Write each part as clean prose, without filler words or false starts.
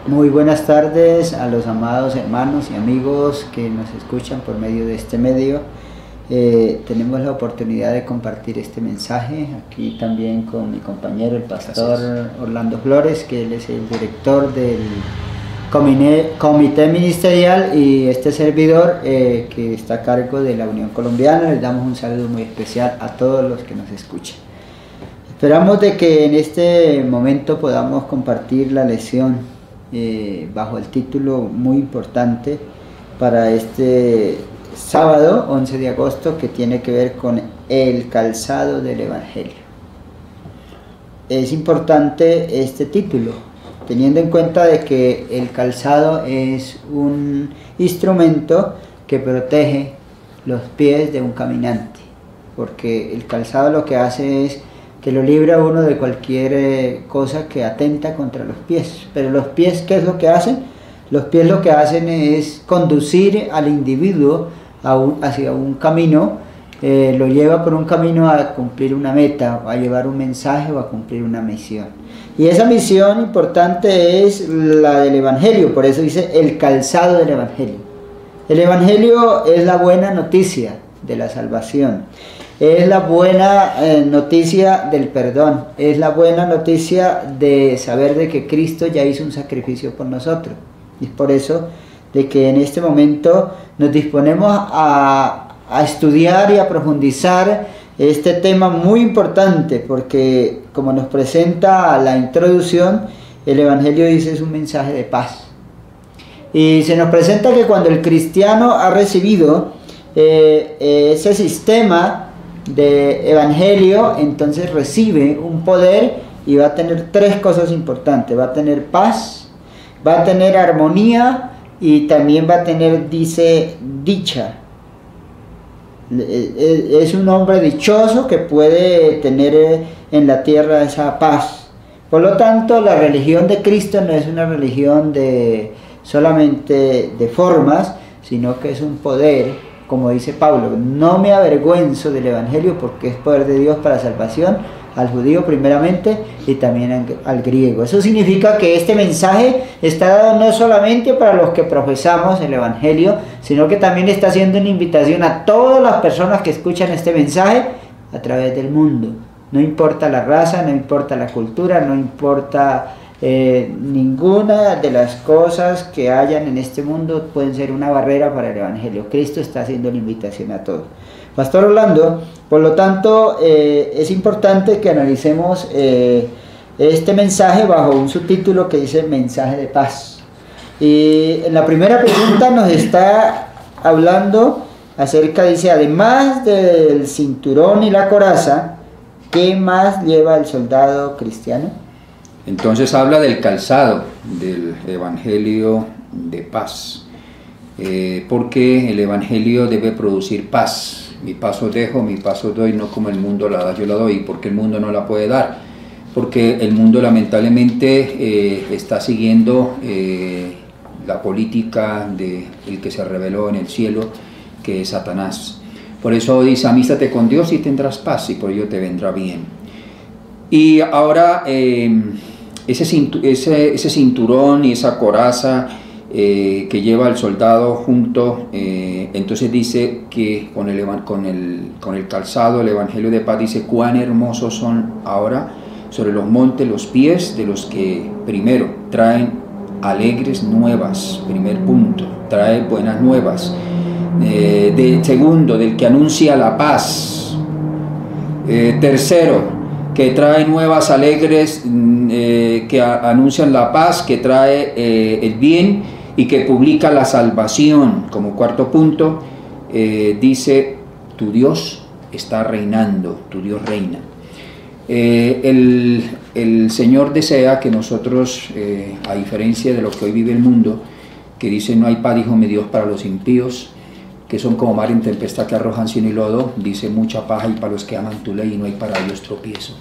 Muy buenas tardes a los amados hermanos y amigos que nos escuchan por medio de este medio. Tenemos la oportunidad de compartir este mensaje aquí también con mi compañero, el pastor Orlando Flores, que él es el director del comité ministerial, y este servidor que está a cargo de la Unión Colombiana. Les damos un saludo muy especial a todos los que nos escuchan. Esperamos de que en este momento podamos compartir la lección bajo el título muy importante para este sábado 11 de agosto, que tiene que ver con el calzado del Evangelio. Es importante este título, teniendo en cuenta de que el calzado es un instrumento que protege los pies de un caminante, porque el calzado lo que hace es que lo libra a uno de cualquier cosa que atenta contra los pies. Pero los pies, ¿qué es lo que hacen? Los pies lo que hacen es conducir al individuo hacia un camino, lo lleva por un camino a cumplir una meta, a llevar un mensaje o a cumplir una misión. Y esa misión importante es la del Evangelio, por eso dice el calzado del Evangelio. El Evangelio es la buena noticia de la salvación. Es la buena noticia del perdón, es la buena noticia de saber de que Cristo ya hizo un sacrificio por nosotros. Y es por eso de que en este momento nos disponemos a estudiar y a profundizar este tema muy importante, porque como nos presenta la introducción, el Evangelio dice es un mensaje de paz. Y se nos presenta que cuando el cristiano ha recibido ese sistema de evangelio, entonces recibe un poder y va a tener tres cosas importantes: va a tener paz, va a tener armonía y también va a tener, dice, dicha. Es un hombre dichoso que puede tener en la tierra esa paz. Por lo tanto, la religión de Cristo no es una religión solamente de formas, sino que es un poder. Como dice Pablo, no me avergüenzo del Evangelio, porque es poder de Dios para salvación al judío primeramente y también al griego. Eso significa que este mensaje está dado no solamente para los que profesamos el Evangelio, sino que también está haciendo una invitación a todas las personas que escuchan este mensaje a través del mundo. No importa la raza, no importa la cultura, no importa ninguna de las cosas que hayan en este mundo pueden ser una barrera para el Evangelio. Cristo está haciendo la invitación a todos. Pastor Orlando, por lo tanto, es importante que analicemos este mensaje bajo un subtítulo que dice mensaje de paz. Y en la primera pregunta nos está hablando acerca, dice, además del cinturón y la coraza, ¿qué más lleva el soldado cristiano? Entonces habla del calzado del Evangelio de paz, porque el Evangelio debe producir paz. Mi paz os dejo, mi paz os doy, no como el mundo la da, yo la doy. Porque el mundo no la puede dar, porque el mundo lamentablemente está siguiendo la política del que se rebeló en el cielo, que es Satanás. Por eso dice, amístate con Dios y tendrás paz, y por ello te vendrá bien. Y ahora ese cinturón y esa coraza que lleva el soldado junto, entonces dice que con el calzado, el Evangelio de paz, dice cuán hermosos son ahora sobre los montes los pies de los que primero traen alegres nuevas. Primer punto, trae buenas nuevas. Segundo, del que anuncia la paz. Tercero, que trae nuevas alegres, que anuncian la paz, que trae el bien y que publica la salvación. Como cuarto punto, dice, tu Dios está reinando, tu Dios reina. El Señor desea que nosotros, a diferencia de lo que hoy vive el mundo, que dice no hay paz, dijo mi Dios, para los impíos, que son como mar en tempestad que arrojan cieno y lodo, dice mucha paz hay para los que aman tu ley y no hay para ellos tropiezo.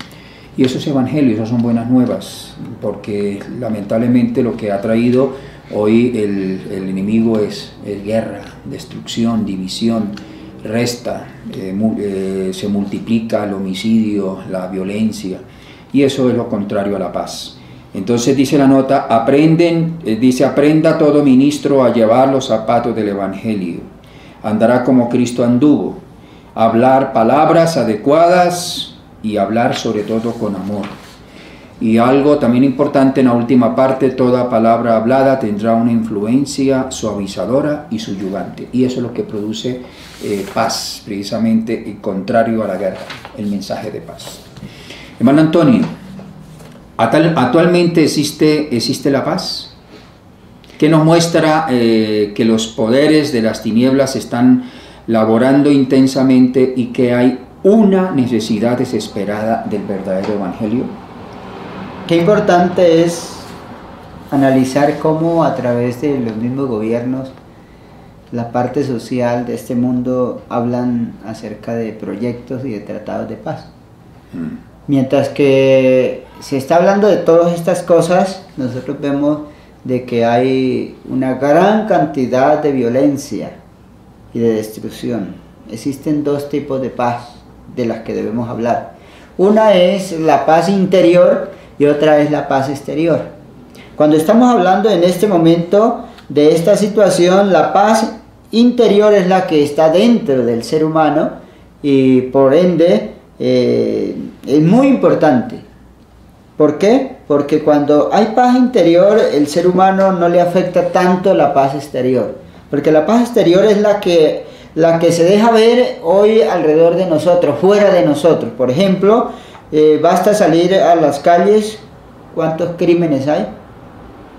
Y eso es evangelio, esas son buenas nuevas, porque lamentablemente lo que ha traído hoy el enemigo es guerra, destrucción, división, resta, se multiplica el homicidio, la violencia, y eso es lo contrario a la paz. Entonces dice la nota, aprenda todo ministro a llevar los zapatos del Evangelio. Andará como Cristo anduvo, hablar palabras adecuadas y hablar sobre todo con amor. Y algo también importante en la última parte, toda palabra hablada tendrá una influencia suavizadora y subyugante. Y eso es lo que produce paz, precisamente, y contrario a la guerra, el mensaje de paz. Hermano Antonio, ¿actualmente existe la paz? ¿Qué nos muestra que los poderes de las tinieblas están laborando intensamente y que hay una necesidad desesperada del verdadero evangelio? Qué importante es analizar cómo a través de los mismos gobiernos, la parte social de este mundo hablan acerca de proyectos y de tratados de paz. Mientras que se está hablando de todas estas cosas, nosotros vemos de que hay una gran cantidad de violencia y de destrucción. Existen dos tipos de paz de las que debemos hablar. Una es la paz interior y otra es la paz exterior. Cuando estamos hablando en este momento de esta situación, la paz interior es la que está dentro del ser humano y por ende es muy importante. ¿Por qué? Porque cuando hay paz interior, el ser humano no le afecta tanto la paz exterior. Porque la paz exterior es la que se deja ver hoy alrededor de nosotros, fuera de nosotros. Por ejemplo, basta salir a las calles, ¿cuántos crímenes hay?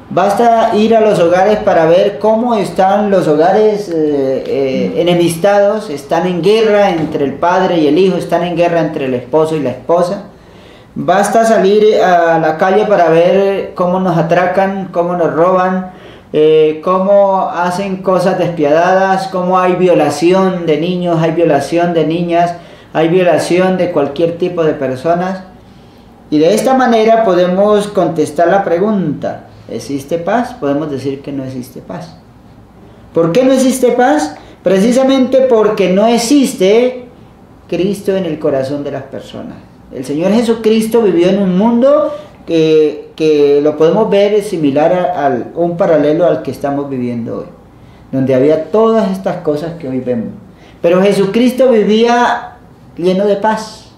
Basta ir a los hogares para ver cómo están los hogares enemistados, están en guerra entre el padre y el hijo, están en guerra entre el esposo y la esposa. Basta salir a la calle para ver cómo nos atracan, cómo nos roban, cómo hacen cosas despiadadas, cómo hay violación de niños, hay violación de niñas, hay violación de cualquier tipo de personas. Y de esta manera podemos contestar la pregunta, ¿existe paz? Podemos decir que no existe paz. ¿Por qué no existe paz? Precisamente porque no existe Cristo en el corazón de las personas. El Señor Jesucristo vivió en un mundo que lo podemos ver similar a un paralelo al que estamos viviendo hoy, donde había todas estas cosas que hoy vemos. Pero Jesucristo vivía lleno de paz.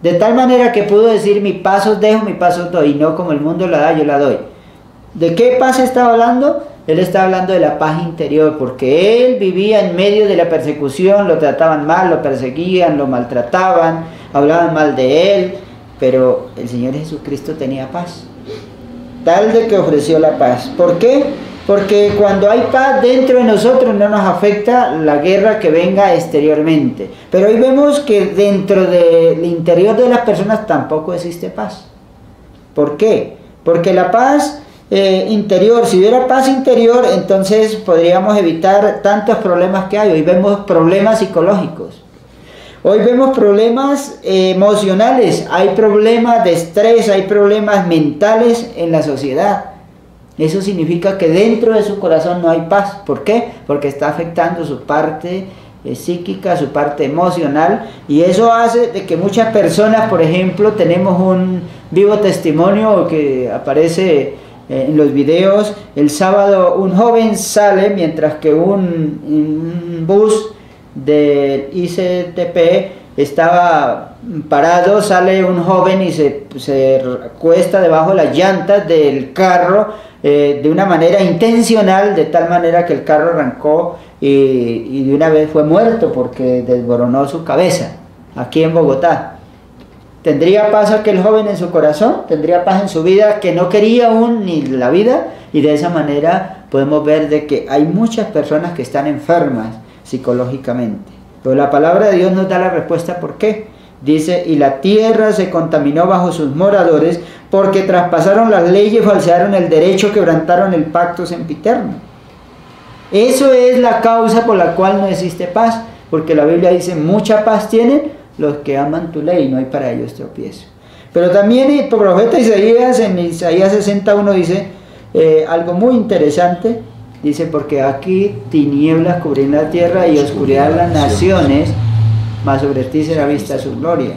De tal manera que pudo decir, mi paz os dejo, mi paz os doy, y no como el mundo la da, yo la doy. ¿De qué paz estaba hablando? Él está hablando de la paz interior, porque él vivía en medio de la persecución, lo trataban mal, lo perseguían, lo maltrataban, hablaban mal de él, pero el Señor Jesucristo tenía paz, tal de que ofreció la paz. ¿Por qué? Porque cuando hay paz dentro de nosotros no nos afecta la guerra que venga exteriormente. Pero hoy vemos que dentro del interior de las personas tampoco existe paz. ¿Por qué? Porque la paz interior, si hubiera paz interior, entonces podríamos evitar tantos problemas que hay. Hoy vemos problemas psicológicos. Hoy vemos problemas emocionales, hay problemas de estrés, hay problemas mentales en la sociedad. Eso significa que dentro de su corazón no hay paz. ¿Por qué? Porque está afectando su parte psíquica, su parte emocional, y eso hace de que muchas personas, por ejemplo, tenemos un vivo testimonio que aparece en los videos. El sábado un joven sale mientras que un bus del ICTP estaba parado, sale un joven y se cuesta debajo de las llantas del carro de una manera intencional, de tal manera que el carro arrancó y de una vez fue muerto porque desboronó su cabeza, aquí en Bogotá. ¿Tendría paz aquel joven en su corazón? ¿Tendría paz en su vida que no quería aún ni la vida? Y de esa manera podemos ver de que hay muchas personas que están enfermas psicológicamente. Pero la palabra de Dios nos da la respuesta por qué. Dice, y la tierra se contaminó bajo sus moradores porque traspasaron las leyes, falsearon el derecho, quebrantaron el pacto sempiterno. Eso es la causa por la cual no existe paz, porque la Biblia dice, mucha paz tienen los que aman tu ley, no hay para ellos tropiezo. Pero también el profeta Isaías, en Isaías 61, dice algo muy interesante. Dice, porque aquí tinieblas cubrirán la tierra y oscuridad las naciones, mas sobre ti será vista su gloria.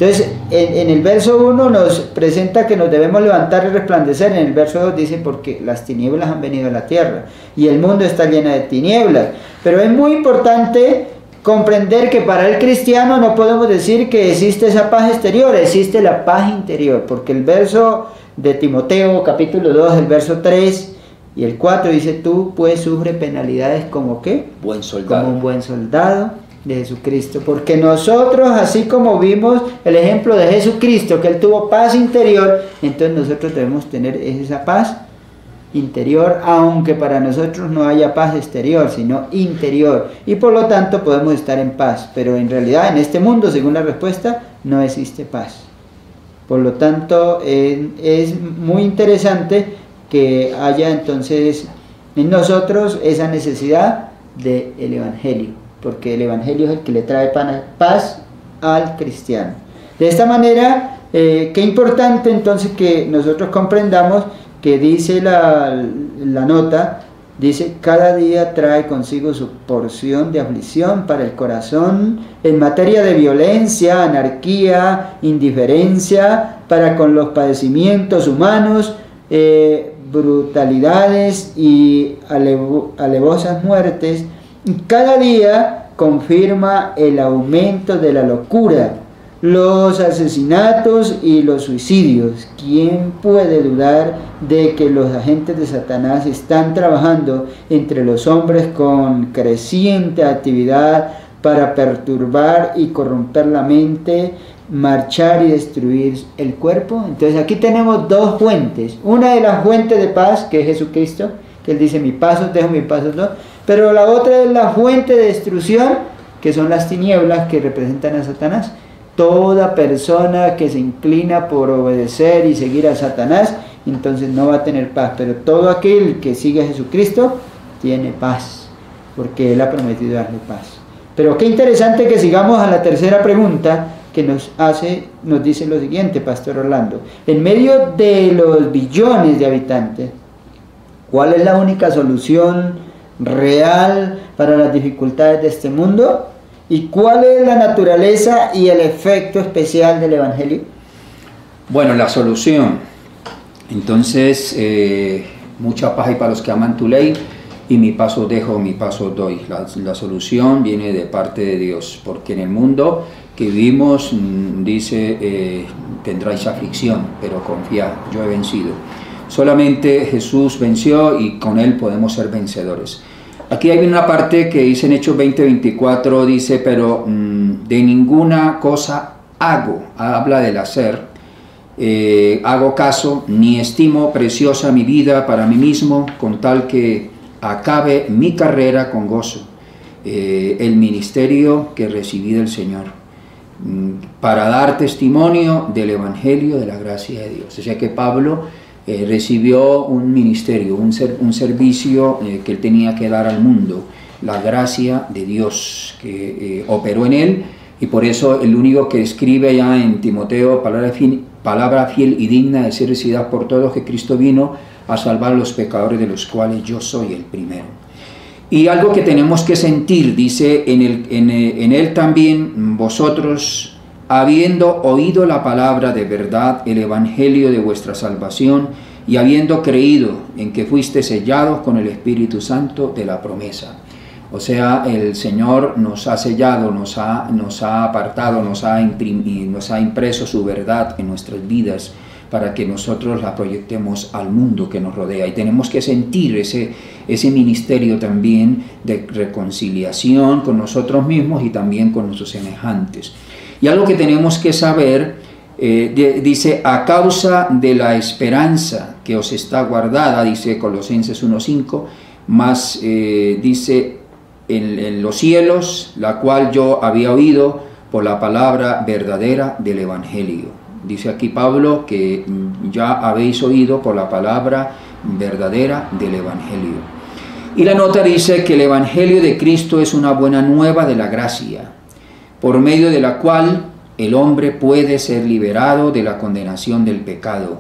Entonces, en el verso 1 nos presenta que nos debemos levantar y resplandecer. En el verso 2 dice, porque las tinieblas han venido a la tierra y el mundo está lleno de tinieblas. Pero es muy importante comprender que para el cristiano no podemos decir que existe esa paz exterior, existe la paz interior. Porque el verso de Timoteo, capítulo 2, el verso 3 y el 4 dice, tú pues sufre penalidades como ¿qué? Buen soldado. Como un buen soldado de Jesucristo, porque nosotros, así como vimos el ejemplo de Jesucristo, que Él tuvo paz interior, entonces nosotros debemos tener esa paz interior, aunque para nosotros no haya paz exterior, sino interior, y por lo tanto podemos estar en paz, pero en realidad en este mundo, según la respuesta, no existe paz. Por lo tanto, es muy interesante que haya entonces en nosotros esa necesidad del Evangelio, porque el Evangelio es el que le trae paz al cristiano. De esta manera, qué importante entonces que nosotros comprendamos que dice la nota, dice, cada día trae consigo su porción de aflicción para el corazón en materia de violencia, anarquía, indiferencia, para con los padecimientos humanos, brutalidades y alevosas muertes. Cada día confirma el aumento de la locura, los asesinatos y los suicidios. ¿Quién puede dudar de que los agentes de Satanás están trabajando entre los hombres con creciente actividad para perturbar y corromper la mente, marchar y destruir el cuerpo? Entonces aquí tenemos dos fuentes. Una de las fuentes de paz, que es Jesucristo, que Él dice, mi paso dejo, mi paso doy. Pero la otra es la fuente de destrucción, que son las tinieblas que representan a Satanás. Toda persona que se inclina por obedecer y seguir a Satanás, entonces no va a tener paz. Pero todo aquel que sigue a Jesucristo tiene paz, porque Él ha prometido darle paz. Pero qué interesante que sigamos a la tercera pregunta que nos dice lo siguiente, Pastor Orlando. En medio de los billones de habitantes, ¿cuál es la única solución real para las dificultades de este mundo? ¿Y cuál es la naturaleza y el efecto especial del Evangelio? Bueno, la solución. Entonces, mucha paz hay para los que aman tu ley, y mi paso dejo, mi paso doy. La solución viene de parte de Dios, porque en el mundo que vivimos, dice, tendráis aflicción, pero confiad, yo he vencido. Solamente Jesús venció y con Él podemos ser vencedores. Aquí hay una parte que dice en Hechos 20:24, dice, pero de ninguna cosa habla del hacer, hago caso, ni estimo preciosa mi vida para mí mismo, con tal que acabe mi carrera con gozo, el ministerio que recibí del Señor, para dar testimonio del Evangelio de la gracia de Dios. O sea que Pablo recibió un ministerio, un servicio que él tenía que dar al mundo, la gracia de Dios que operó en él, y por eso el único que escribe ya en Timoteo, palabra fiel y digna de ser recibida por todos, que Cristo vino a salvar a los pecadores, de los cuales yo soy el primero. Y algo que tenemos que sentir, dice, en él también vosotros, habiendo oído la palabra de verdad, el evangelio de vuestra salvación, y habiendo creído en que fuiste sellados con el Espíritu Santo de la promesa. O sea, el Señor nos ha sellado, nos ha apartado, nos ha impreso su verdad en nuestras vidas, para que nosotros la proyectemos al mundo que nos rodea. Y tenemos que sentir ese ministerio también de reconciliación con nosotros mismos y también con nuestros semejantes. Y algo que tenemos que saber, dice, a causa de la esperanza que os está guardada, dice Colosenses 1:5, más dice, en los cielos, la cual yo había oído por la palabra verdadera del Evangelio. Dice aquí Pablo que ya habéis oído por la palabra verdadera del Evangelio. Y la nota dice que el Evangelio de Cristo es una buena nueva de la gracia, por medio de la cual el hombre puede ser liberado de la condenación del pecado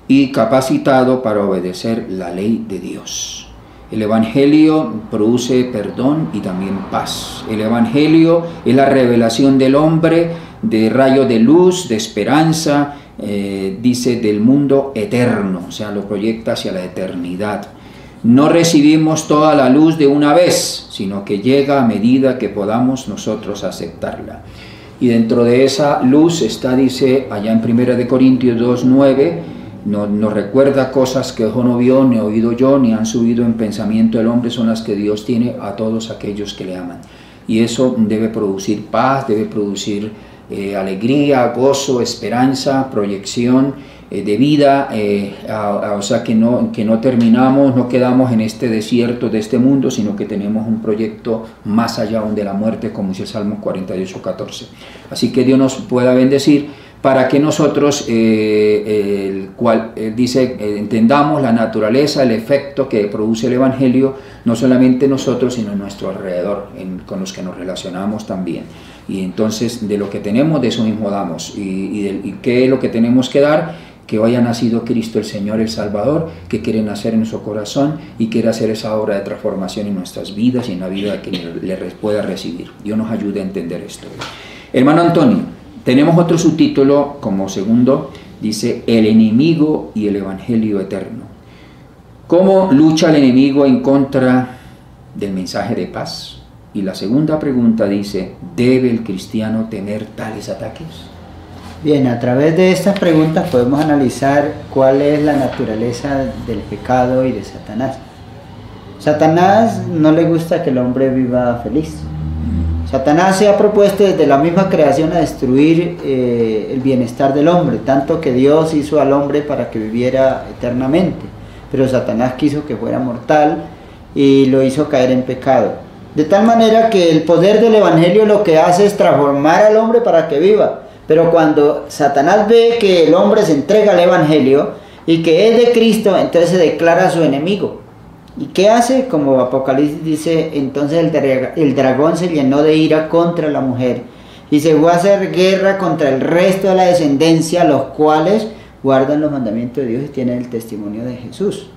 y capacitado para obedecer la ley de Dios. El Evangelio produce perdón y también paz. El Evangelio es la revelación del hombre de rayo de luz, de esperanza, dice del mundo eterno, o sea, lo proyecta hacia la eternidad. No recibimos toda la luz de una vez, sino que llega a medida que podamos nosotros aceptarla. Y dentro de esa luz está, dice allá en 1 Corintios 2:9, nos recuerda cosas que ojo no vio, ni oído yo, ni han subido en pensamiento del hombre, son las que Dios tiene a todos aquellos que le aman. Y eso debe producir paz, debe producir alegría, gozo, esperanza, proyección de vida, o sea que no terminamos, no quedamos en este desierto de este mundo, sino que tenemos un proyecto más allá aún de la muerte, como dice Salmo 48:14. Así que Dios nos pueda bendecir para que nosotros, dice, entendamos la naturaleza, el efecto que produce el Evangelio, no solamente nosotros, sino en nuestro alrededor, con los que nos relacionamos también. Y entonces de lo que tenemos, de eso mismo damos. ¿Y qué es lo que tenemos que dar? Que hoy ha nacido Cristo el Señor, el Salvador, que quiere nacer en nuestro corazón y quiere hacer esa obra de transformación en nuestras vidas y en la vida que le pueda recibir. Dios nos ayude a entender esto. Hermano Antonio, tenemos otro subtítulo como segundo, dice el enemigo y el evangelio eterno. ¿Cómo lucha el enemigo en contra del mensaje de paz? Y la segunda pregunta dice, ¿debe el cristiano temer tales ataques? Bien, a través de estas preguntas podemos analizar cuál es la naturaleza del pecado y de Satanás. Satanás no le gusta que el hombre viva feliz. Satanás se ha propuesto desde la misma creación a destruir el bienestar del hombre, tanto que Dios hizo al hombre para que viviera eternamente, pero Satanás quiso que fuera mortal y lo hizo caer en pecado. De tal manera que el poder del Evangelio lo que hace es transformar al hombre para que viva. Pero cuando Satanás ve que el hombre se entrega al Evangelio y que es de Cristo, entonces se declara su enemigo. ¿Y qué hace? Como Apocalipsis dice, entonces el dragón se llenó de ira contra la mujer y se fue a hacer guerra contra el resto de la descendencia, los cuales guardan los mandamientos de Dios y tienen el testimonio de Jesús.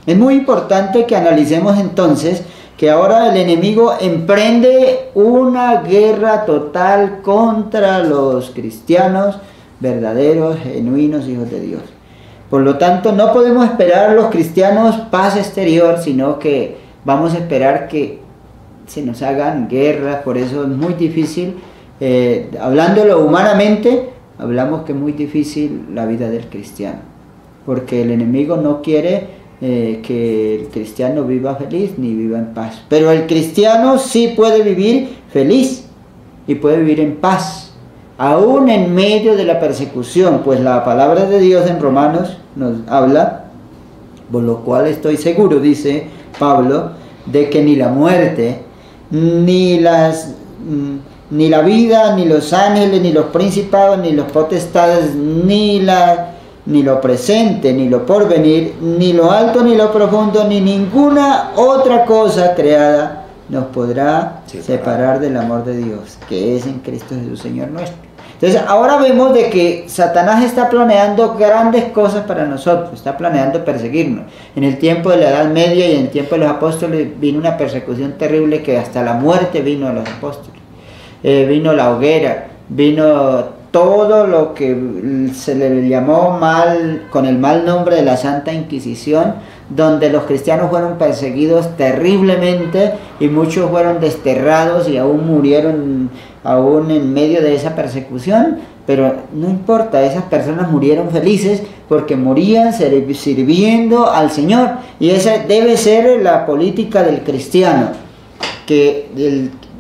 Es muy importante que analicemos entonces que ahora el enemigo emprende una guerra total contra los cristianos verdaderos, genuinos hijos de Dios. Por lo tanto, no podemos esperar los cristianos paz exterior, sino que vamos a esperar que se nos hagan guerras. Por eso es muy difícil, hablándolo humanamente, hablamos que es muy difícil la vida del cristiano, porque el enemigo no quiere que el cristiano viva feliz ni viva en paz. Pero el cristiano sí puede vivir feliz y puede vivir en paz, aún en medio de la persecución, pues la palabra de Dios en Romanos nos habla, por lo cual estoy seguro, dice Pablo, de que ni la muerte, ni la vida, ni los ángeles, ni los principados, ni los potestades, ni lo presente, ni lo porvenir, ni lo alto, ni lo profundo, ni ninguna otra cosa creada nos podrá separar del amor de Dios, que es en Cristo Jesús, Señor nuestro. Entonces, ahora vemos de que Satanás está planeando grandes cosas para nosotros, está planeando perseguirnos. En el tiempo de la Edad Media y en el tiempo de los apóstoles vino una persecución terrible que hasta la muerte vino a los apóstoles. Vino la hoguera, vino todo lo que se le llamó mal, con el mal nombre de la Santa Inquisición, donde los cristianos fueron perseguidos terriblemente y muchos fueron desterrados y aún murieron aún en medio de esa persecución, pero no importa, esas personas murieron felices porque morían sirviendo al Señor, y esa debe ser la política del cristiano, que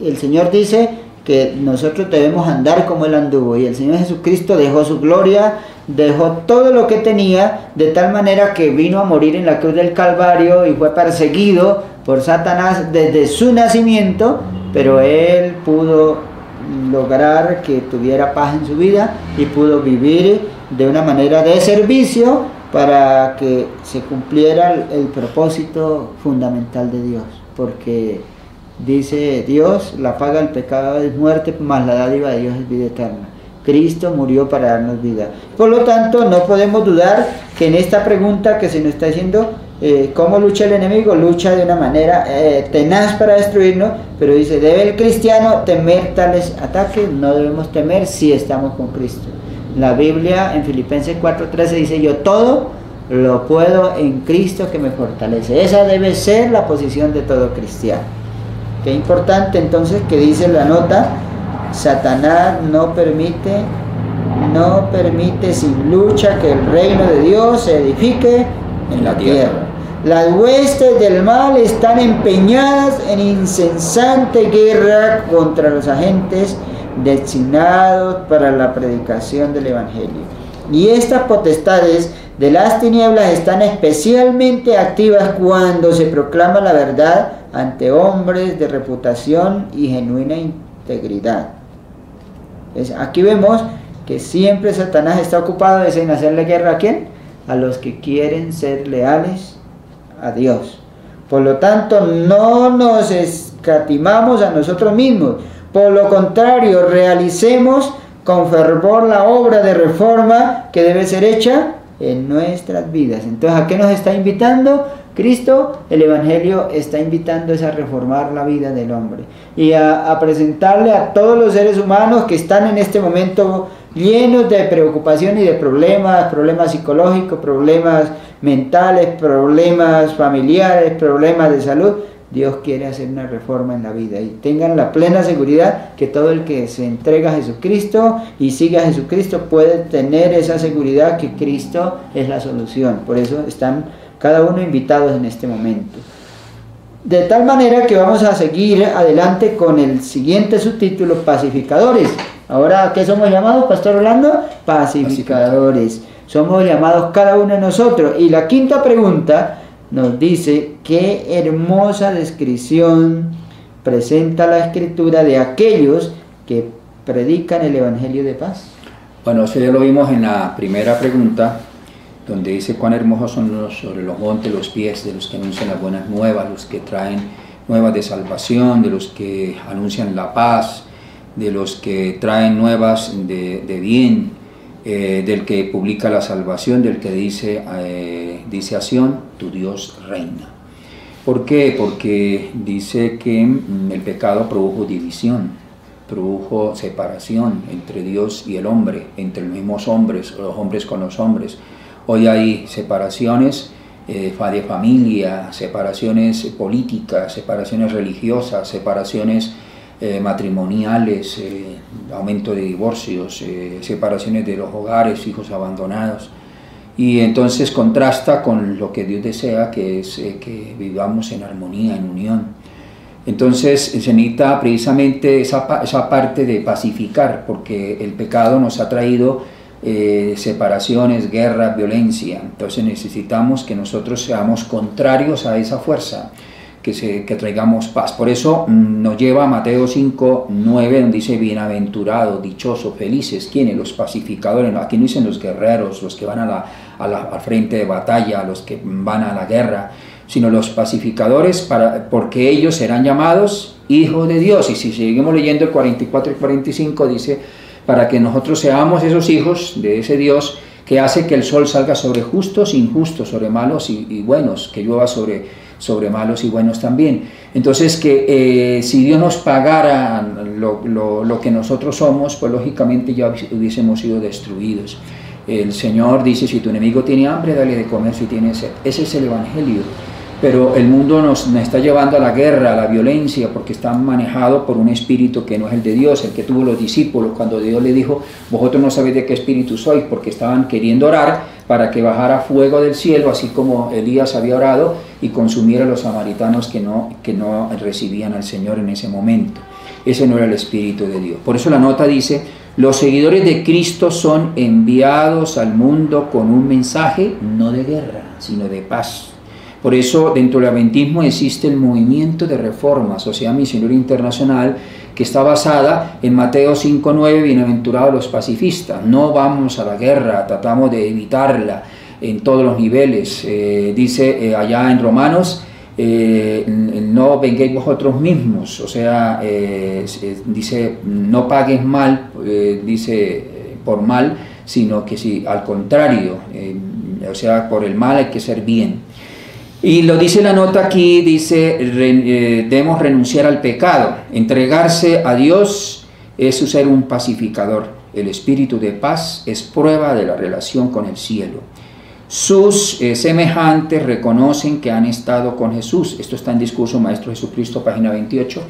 el Señor dice que nosotros debemos andar como Él anduvo, y el Señor Jesucristo dejó su gloria, dejó todo lo que tenía, de tal manera que vino a morir en la cruz del Calvario y fue perseguido por Satanás desde su nacimiento, pero Él pudo lograr que tuviera paz en su vida y pudo vivir de una manera de servicio para que se cumpliera el propósito fundamental de Dios, porque dice Dios, la paga del pecado es muerte, mas la dádiva de Dios es vida eterna. Cristo murió para darnos vida. Por lo tanto, no podemos dudar que en esta pregunta que se nos está haciendo, ¿Cómo lucha el enemigo? Lucha de una manera tenaz para destruirnos, pero dice, ¿debe el cristiano temer tales ataques? No debemos temer si estamos con Cristo. La Biblia en Filipenses 4:13 dice, yo todo lo puedo en Cristo que me fortalece. Esa debe ser la posición de todo cristiano. Qué importante entonces que dice la nota, Satanás no permite sin lucha que el reino de Dios se edifique en la tierra. Las huestes del mal están empeñadas en incesante guerra contra los agentes destinados para la predicación del Evangelio. Y estas potestades de las tinieblas están especialmente activas cuando se proclama la verdad ante hombres de reputación y genuina integridad. Aquí vemos que siempre Satanás está ocupado en hacerle guerra ¿a quién? A los que quieren ser leales a Dios. Por lo tanto, no nos escatimamos a nosotros mismos. Por lo contrario, realicemos con fervor la obra de reforma que debe ser hecha en nuestras vidas. Entonces, ¿a qué nos está invitando Cristo? El Evangelio está invitando a reformar la vida del hombre y a presentarle a todos los seres humanos que están en este momento llenos de preocupación y de problemas psicológicos, problemas mentales, problemas familiares, problemas de salud. Dios quiere hacer una reforma en la vida y tengan la plena seguridad que todo el que se entrega a Jesucristo y sigue a Jesucristo puede tener esa seguridad que Cristo es la solución. Por eso están cada uno invitados en este momento. De tal manera que vamos a seguir adelante con el siguiente subtítulo, pacificadores. Ahora, ¿a qué somos llamados, Pastor Orlando? Pacificadores. Somos llamados cada uno de nosotros. Y la quinta pregunta nos dice, qué hermosa descripción presenta la Escritura de aquellos que predican el Evangelio de paz. Bueno, eso ya lo vimos en la primera pregunta, donde dice cuán hermosos son sobre los montes los pies de los que anuncian las buenas nuevas, los que traen nuevas de salvación, de los que anuncian la paz, de los que traen nuevas de bien, del que publica la salvación, del que dice a Sión, tu Dios reina. ¿Por qué? Porque dice que el pecado produjo división, produjo separación entre Dios y el hombre, entre los mismos hombres, los hombres con los hombres. Hoy hay separaciones de familia, separaciones políticas, separaciones religiosas, separaciones matrimoniales, aumento de divorcios, separaciones de los hogares, hijos abandonados. Y entonces contrasta con lo que Dios desea, que es que vivamos en armonía, en unión. Entonces se necesita precisamente esa parte de pacificar, porque el pecado nos ha traído separaciones, guerras, violencia. Entonces necesitamos que nosotros seamos contrarios a esa fuerza, que traigamos paz. Por eso nos lleva a Mateo 5:9, donde dice, bienaventurados, dichosos, felices. ¿Quiénes? Los pacificadores. Aquí no dicen los guerreros, los que van al frente de batalla, los que van a la guerra, sino los pacificadores, porque ellos serán llamados hijos de Dios. Y si seguimos leyendo el 44 y 45, dice, para que nosotros seamos esos hijos de ese Dios que hace que el sol salga sobre justos, injustos, sobre malos y buenos, que llueva sobre malos y buenos también. Entonces, que si Dios nos pagara lo que nosotros somos, pues lógicamente ya hubiésemos sido destruidos. El Señor dice, si tu enemigo tiene hambre, dale de comer si tiene sed. Ese es el Evangelio. Pero el mundo nos está llevando a la guerra, a la violencia, porque está manejado por un espíritu que no es el de Dios, el que tuvo los discípulos, cuando Dios le dijo, vosotros no sabéis de qué espíritu sois, porque estaban queriendo orar para que bajara fuego del cielo, así como Elías había orado, y consumiera a los samaritanos que no recibían al Señor en ese momento. Ese no era el espíritu de Dios. Por eso la nota dice, los seguidores de Cristo son enviados al mundo con un mensaje no de guerra, sino de paz. Por eso dentro del adventismo existe el movimiento de reforma, Sociedad Misionera Internacional, que está basada en Mateo 5:9, bienaventurados los pacifistas. No vamos a la guerra, tratamos de evitarla en todos los niveles. Dice allá en Romanos, no venguéis vosotros mismos, o sea, dice, no pagues mal, dice por mal, sino que sí, al contrario, o sea, por el mal hay que ser bien. Y lo dice la nota aquí, dice, debemos renunciar al pecado. Entregarse a Dios es ser un pacificador. El espíritu de paz es prueba de la relación con el cielo. Sus semejantes reconocen que han estado con Jesús. Esto está en Discurso Maestro Jesucristo, página 28,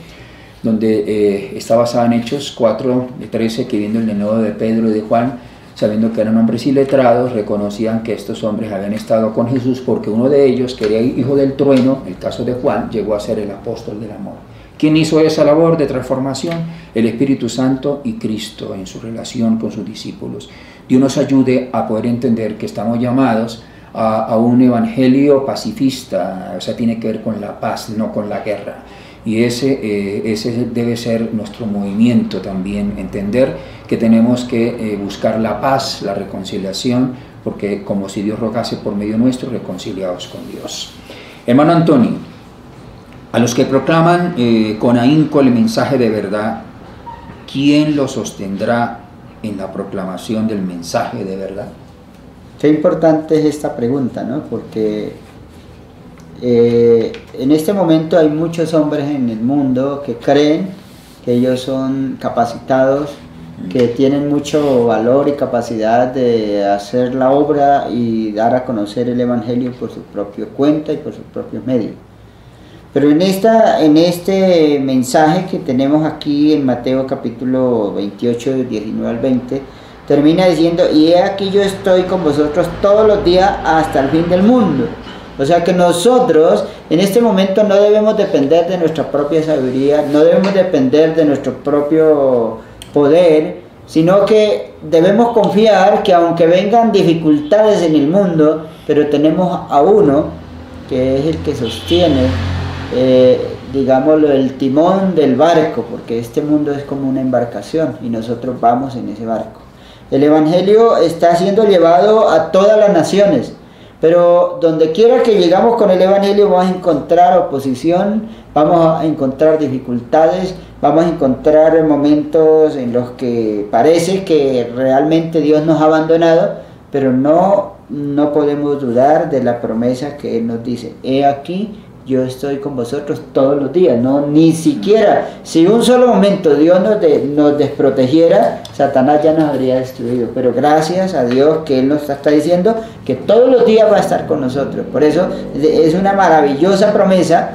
donde está basada en Hechos 4:13, que viendo el denuedo de Pedro y de Juan, sabiendo que eran hombres iletrados, reconocían que estos hombres habían estado con Jesús, porque uno de ellos, que era hijo del trueno, el caso de Juan, llegó a ser el apóstol del amor. ¿Quién hizo esa labor de transformación? El Espíritu Santo y Cristo en su relación con sus discípulos. Dios nos ayude a poder entender que estamos llamados a un evangelio pacifista, o sea, tiene que ver con la paz, no con la guerra. Y ese debe ser nuestro movimiento también, entender que tenemos que buscar la paz, la reconciliación, porque como si Dios rogase por medio nuestro, reconciliados con Dios. Hermano Antonio, a los que proclaman con ahínco el mensaje de verdad, ¿quién los sostendrá en la proclamación del mensaje de verdad? Qué importante es esta pregunta, ¿no? Porque en este momento hay muchos hombres en el mundo que creen que ellos son capacitados, que tienen mucho valor y capacidad de hacer la obra y dar a conocer el Evangelio por su propia cuenta y por sus propios medios. Pero en este mensaje que tenemos aquí en Mateo capítulo 28, 19 al 20, termina diciendo, y he aquí yo estoy con vosotros todos los días hasta el fin del mundo. O sea que nosotros en este momento no debemos depender de nuestra propia sabiduría, no debemos depender de nuestro propio poder, sino que debemos confiar que aunque vengan dificultades en el mundo, pero tenemos a uno que es el que sostiene, digámoslo, el timón del barco, porque este mundo es como una embarcación y nosotros vamos en ese barco. El Evangelio está siendo llevado a todas las naciones, pero donde quiera que llegamos con el Evangelio vamos a encontrar oposición, vamos a encontrar dificultades, vamos a encontrar momentos en los que parece que realmente Dios nos ha abandonado, pero no podemos dudar de la promesa que Él nos dice, he aquí yo estoy con vosotros todos los días. No, ni siquiera, si un solo momento Dios nos desprotegiera, Satanás ya nos habría destruido, pero gracias a Dios que Él nos está diciendo que todos los días va a estar con nosotros. Por eso es una maravillosa promesa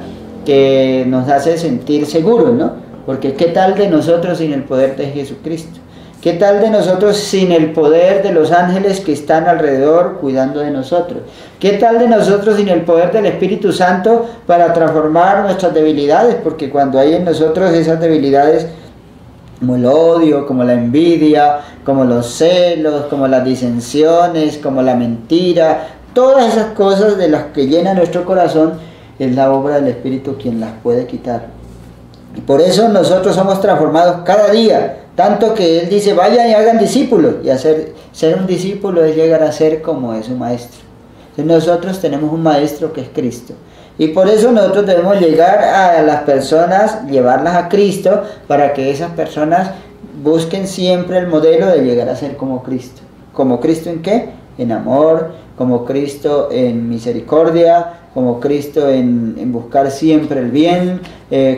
que nos hace sentir seguros, ¿no? Porque ¿qué tal de nosotros sin el poder de Jesucristo? ¿Qué tal de nosotros sin el poder de los ángeles que están alrededor cuidando de nosotros? ¿Qué tal de nosotros sin el poder del Espíritu Santo para transformar nuestras debilidades? Porque cuando hay en nosotros esas debilidades, como el odio, como la envidia, como los celos, como las disensiones, como la mentira, todas esas cosas de las que llena nuestro corazón, es la obra del Espíritu quien las puede quitar. Y por eso nosotros somos transformados cada día. Tanto que Él dice, vayan y hagan discípulos. Y ser un discípulo es llegar a ser como es un maestro. Entonces nosotros tenemos un maestro que es Cristo. Y por eso nosotros debemos llegar a las personas, llevarlas a Cristo, para que esas personas busquen siempre el modelo de llegar a ser como Cristo. ¿Como Cristo en qué? En amor, como Cristo en misericordia, como Cristo en buscar siempre el bien,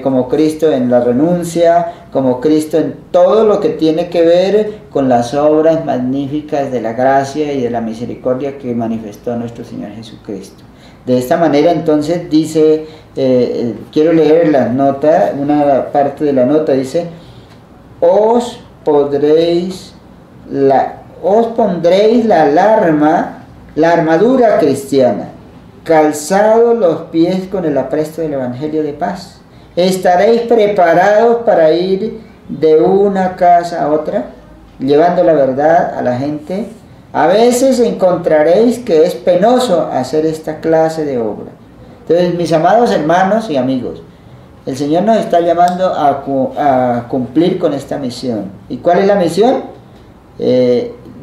como Cristo en la renuncia, como Cristo en todo lo que tiene que ver con las obras magníficas de la gracia y de la misericordia que manifestó nuestro Señor Jesucristo. De esta manera entonces dice, quiero leer la nota, una parte de la nota dice, os pondréis la armadura cristiana, calzados los pies con el apresto del Evangelio de paz. ¿Estaréis preparados para ir de una casa a otra, llevando la verdad a la gente? A veces encontraréis que es penoso hacer esta clase de obra. Entonces, mis amados hermanos y amigos, el Señor nos está llamando a cumplir con esta misión. ¿Y cuál es la misión?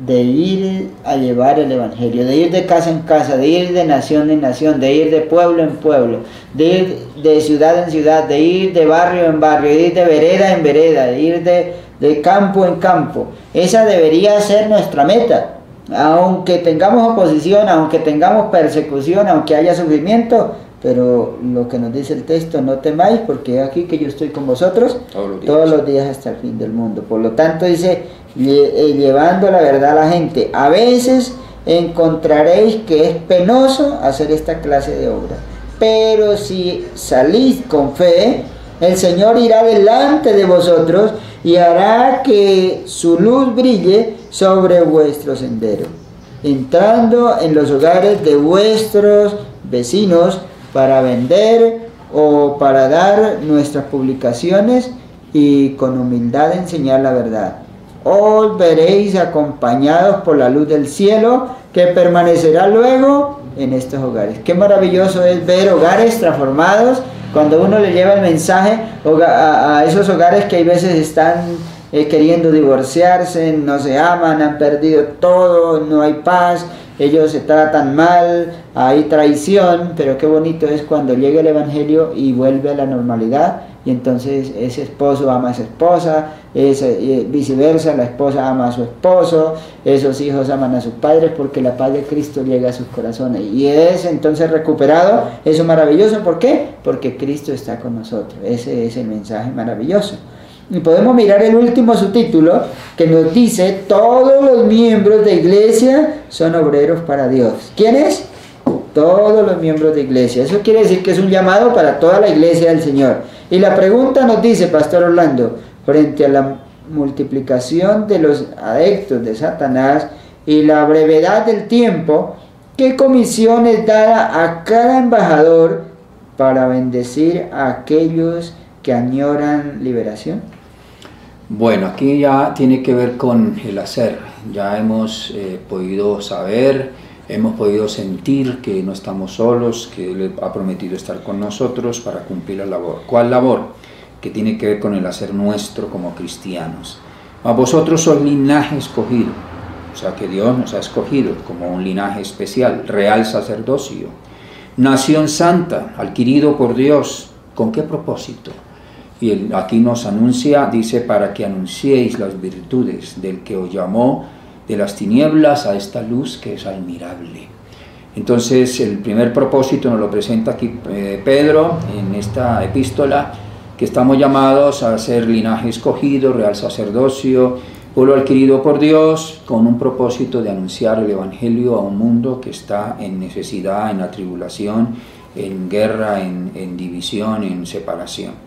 De ir a llevar el Evangelio, de ir de casa en casa, de ir de nación en nación, de ir de pueblo en pueblo, de ir de ciudad en ciudad, de ir de barrio en barrio, de ir de vereda en vereda, de ir de campo en campo. Esa debería ser nuestra meta. Aunque tengamos oposición, aunque tengamos persecución, aunque haya sufrimiento, pero lo que nos dice el texto, no temáis, porque aquí que yo estoy con vosotros todos los días hasta el fin del mundo. Por lo tanto dice, llevando la verdad a la gente. A veces encontraréis que es penoso hacer esta clase de obra, pero si salís con fe, el Señor irá delante de vosotros y hará que su luz brille sobre vuestro sendero, entrando en los hogares de vuestros vecinos para vender o para dar nuestras publicaciones y con humildad enseñar la verdad. Os veréis acompañados por la luz del cielo que permanecerá luego en estos hogares. Qué maravilloso es ver hogares transformados cuando uno le lleva el mensaje a esos hogares que hay veces están queriendo divorciarse, no se aman, han perdido todo, no hay paz, ellos se tratan mal, hay traición, pero qué bonito es cuando llega el Evangelio y vuelve a la normalidad, y entonces ese esposo ama a su esposa, viceversa, la esposa ama a su esposo, esos hijos aman a sus padres, porque la paz de Cristo llega a sus corazones, y es entonces recuperado, eso maravilloso. ¿Por qué? Porque Cristo está con nosotros. Ese es el mensaje maravilloso. Y podemos mirar el último subtítulo que nos dice: todos los miembros de iglesia son obreros para Dios. ¿Quiénes? Todos los miembros de iglesia. Eso quiere decir que es un llamado para toda la iglesia del Señor. Y la pregunta nos dice, Pastor Orlando, frente a la multiplicación de los adeptos de Satanás y la brevedad del tiempo, ¿qué comisión es dada a cada embajador para bendecir a aquellos que añoran liberación? Bueno, aquí ya tiene que ver con el hacer. Ya hemos podido saber, hemos podido sentir que no estamos solos, que Él ha prometido estar con nosotros para cumplir la labor. ¿Cuál labor? Que tiene que ver con el hacer nuestro como cristianos. A vosotros sois linaje escogido, o sea que Dios nos ha escogido como un linaje especial, real sacerdocio, nación santa, adquirido por Dios. ¿Con qué propósito? Y aquí nos anuncia, dice, para que anunciéis las virtudes del que os llamó de las tinieblas a esta luz que es admirable. Entonces el primer propósito nos lo presenta aquí Pedro en esta epístola, que estamos llamados a ser linaje escogido, real sacerdocio, pueblo adquirido por Dios, con un propósito de anunciar el Evangelio a un mundo que está en necesidad, en atribulación, en guerra, en división, en separación.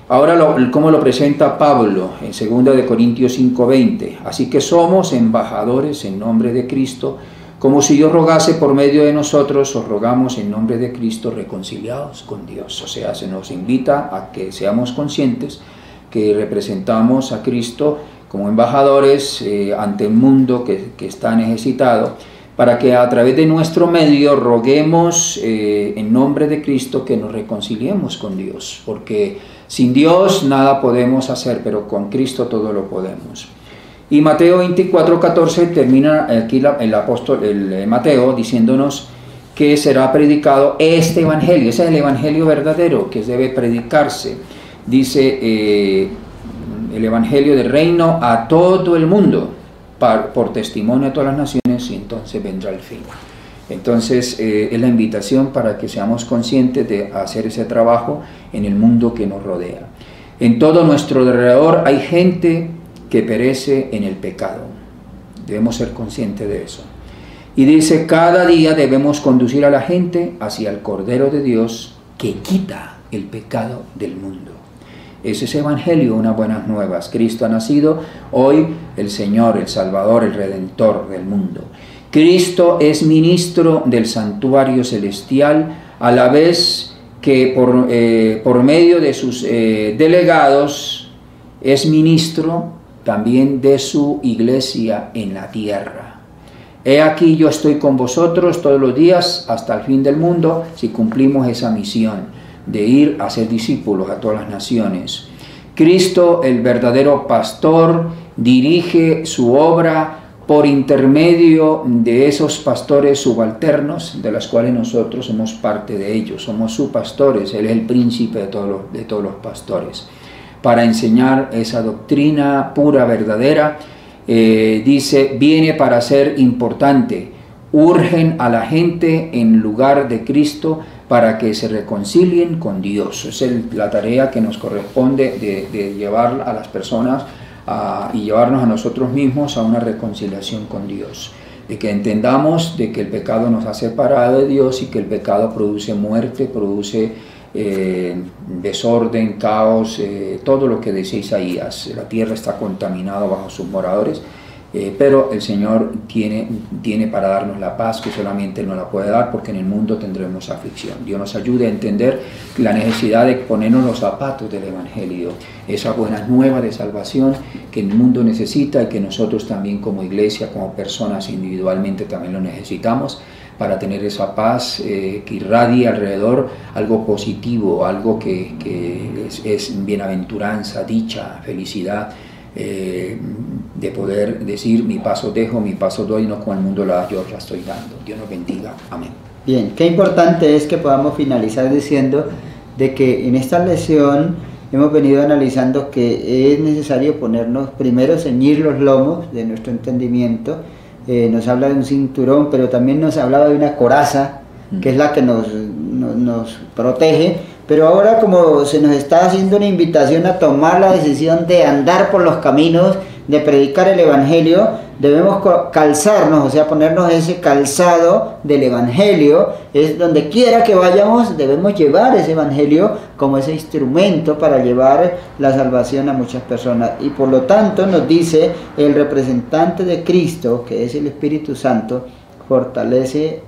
Ahora, ¿cómo lo presenta Pablo en 2 de Corintios 5:20? Así que somos embajadores en nombre de Cristo, como si Dios rogase por medio de nosotros, os rogamos en nombre de Cristo, reconciliados con Dios. O sea, se nos invita a que seamos conscientes que representamos a Cristo como embajadores ante un mundo que está necesitado, para que a través de nuestro medio roguemos en nombre de Cristo que nos reconciliemos con Dios, porque sin Dios nada podemos hacer, pero con Cristo todo lo podemos. Y Mateo 24:14 termina aquí el apóstol Mateo diciéndonos que será predicado este evangelio. Ese es el evangelio verdadero que debe predicarse. Dice el evangelio del reino a todo el mundo, por testimonio a todas las naciones, y entonces vendrá el fin. Entonces es la invitación para que seamos conscientes de hacer ese trabajo en el mundo que nos rodea. En todo nuestro alrededor hay gente que perece en el pecado. Debemos ser conscientes de eso. Y dice, cada día debemos conducir a la gente hacia el Cordero de Dios que quita el pecado del mundo. Ese es evangelio, unas buenas nuevas. Cristo ha nacido, hoy el Señor, el Salvador, el Redentor del mundo. Cristo es ministro del santuario celestial, a la vez que por medio de sus delegados es ministro también de su iglesia en la tierra. He aquí yo estoy con vosotros todos los días hasta el fin del mundo, si cumplimos esa misión de ir a ser discípulos a todas las naciones. Cristo, el verdadero pastor, dirige su obra por intermedio de esos pastores subalternos, de los cuales nosotros somos parte de ellos, somos sus pastores. Él es el príncipe de todos los pastores, para enseñar esa doctrina pura, verdadera. Dice, viene para ser importante, urgen a la gente en lugar de Cristo para que se reconcilien con Dios. Es la tarea que nos corresponde de llevar a las personas y llevarnos a nosotros mismos a una reconciliación con Dios. De que entendamos de que el pecado nos ha separado de Dios y que el pecado produce muerte, produce desorden, caos, todo lo que dice Isaías. La tierra está contaminada bajo sus moradores. Pero el Señor tiene para darnos la paz que solamente Él nos la puede dar, porque en el mundo tendremos aflicción. Dios nos ayude a entender la necesidad de ponernos los zapatos del Evangelio, esa buena nueva de salvación que el mundo necesita y que nosotros también como iglesia, como personas individualmente también lo necesitamos, para tener esa paz que irradie alrededor algo positivo, algo que es bienaventuranza, dicha, felicidad. De poder decir mi paso dejo, mi paso doy, no como el mundo la da, yo la estoy dando. Dios nos bendiga, amén. Bien, qué importante es que podamos finalizar diciendo de que en esta lección hemos venido analizando que es necesario ponernos, primero ceñir los lomos de nuestro entendimiento. Nos habla de un cinturón, pero también nos hablaba de una coraza, que es la que nos protege. Pero ahora, como se nos está haciendo una invitación a tomar la decisión de andar por los caminos, de predicar el Evangelio, debemos calzarnos, o sea, ponernos ese calzado del Evangelio. Es donde quiera que vayamos, debemos llevar ese Evangelio como ese instrumento para llevar la salvación a muchas personas. Y por lo tanto nos dice el representante de Cristo, que es el Espíritu Santo, fortalece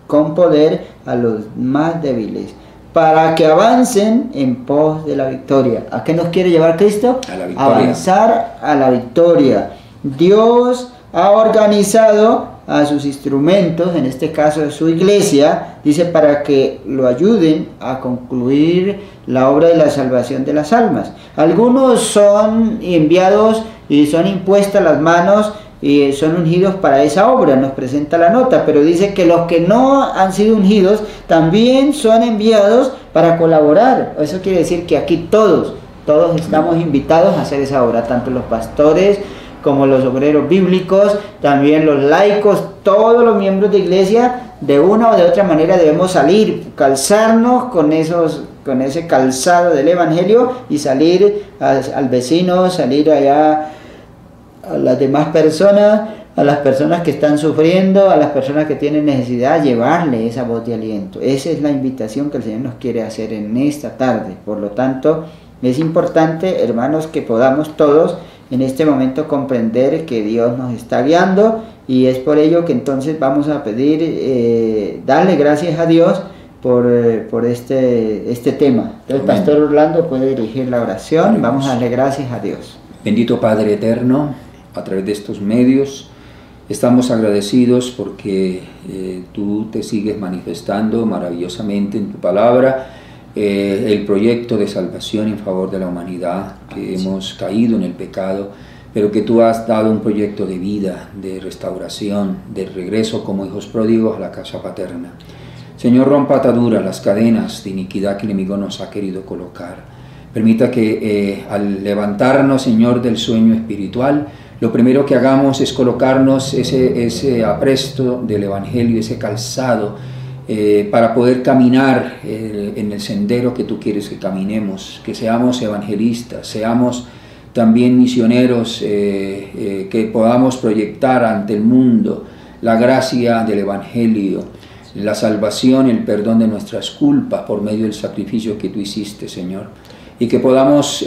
con poder a los más débiles, para que avancen en pos de la victoria. ¿A qué nos quiere llevar Cristo? A la victoria. Avanzar a la victoria. Dios ha organizado a sus instrumentos, en este caso su iglesia, dice, para que lo ayuden a concluir la obra de la salvación de las almas. Algunos son enviados y son impuestas las manos y son ungidos para esa obra, nos presenta la nota, pero dice que los que no han sido ungidos también son enviados para colaborar. Eso quiere decir que aquí todos estamos invitados a hacer esa obra, tanto los pastores como los obreros bíblicos, también los laicos, todos los miembros de iglesia, de una o de otra manera debemos salir, calzarnos con ese calzado del Evangelio y salir al vecino, salir allá a las demás personas, a las personas que están sufriendo, a las personas que tienen necesidad, llevarle esa voz de aliento. Esa es la invitación que el Señor nos quiere hacer en esta tarde. Por lo tanto, es importante, hermanos, que podamos todos en este momento comprender que Dios nos está guiando, y es por ello que entonces vamos a pedir, darle gracias a Dios por este tema. Entonces, el Pastor Orlando puede dirigir la oración. Vamos a darle gracias a Dios. Bendito Padre eterno, a través de estos medios estamos agradecidos porque tú te sigues manifestando maravillosamente en tu palabra, el proyecto de salvación en favor de la humanidad, que hemos caído en el pecado, pero que tú has dado un proyecto de vida, de restauración, de regreso como hijos pródigos a la casa paterna. Señor, rompa ataduras, las cadenas de iniquidad que el enemigo nos ha querido colocar. Permita que al levantarnos, Señor, del sueño espiritual, lo primero que hagamos es colocarnos ese apresto del Evangelio, ese calzado, para poder caminar en el sendero que tú quieres que caminemos, que seamos evangelistas, seamos también misioneros, que podamos proyectar ante el mundo la gracia del Evangelio, la salvación, el perdón de nuestras culpas por medio del sacrificio que tú hiciste, Señor. Y que podamos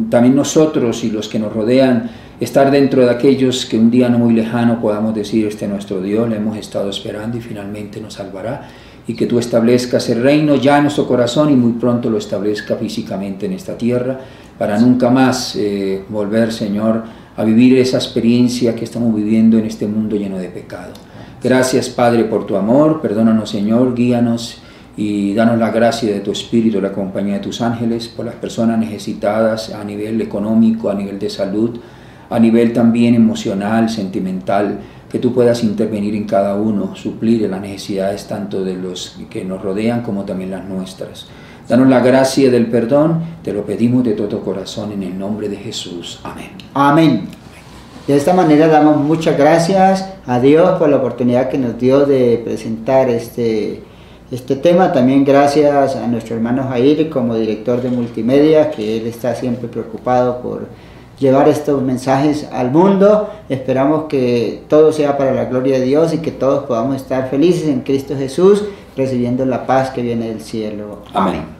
también nosotros y los que nos rodean estar dentro de aquellos que un día no muy lejano podamos decir: este nuestro Dios, le hemos estado esperando y finalmente nos salvará, y que tú establezcas el reino ya en nuestro corazón y muy pronto lo establezca físicamente en esta tierra, para nunca más volver, Señor, a vivir esa experiencia que estamos viviendo en este mundo lleno de pecado. Gracias, Padre, por tu amor. Perdónanos, Señor, guíanos y danos la gracia de tu Espíritu, la compañía de tus ángeles, por las personas necesitadas a nivel económico, a nivel de salud, a nivel también emocional, sentimental, que tú puedas intervenir en cada uno, suplir las necesidades tanto de los que nos rodean como también las nuestras. Danos la gracia del perdón, te lo pedimos de todo corazón en el nombre de Jesús. Amén. Amén. De esta manera damos muchas gracias a Dios por la oportunidad que nos dio de presentar este este tema. También gracias a nuestro hermano Jair como director de multimedia, que él está siempre preocupado por llevar estos mensajes al mundo. Esperamos que todo sea para la gloria de Dios y que todos podamos estar felices en Cristo Jesús, recibiendo la paz que viene del cielo. Amén.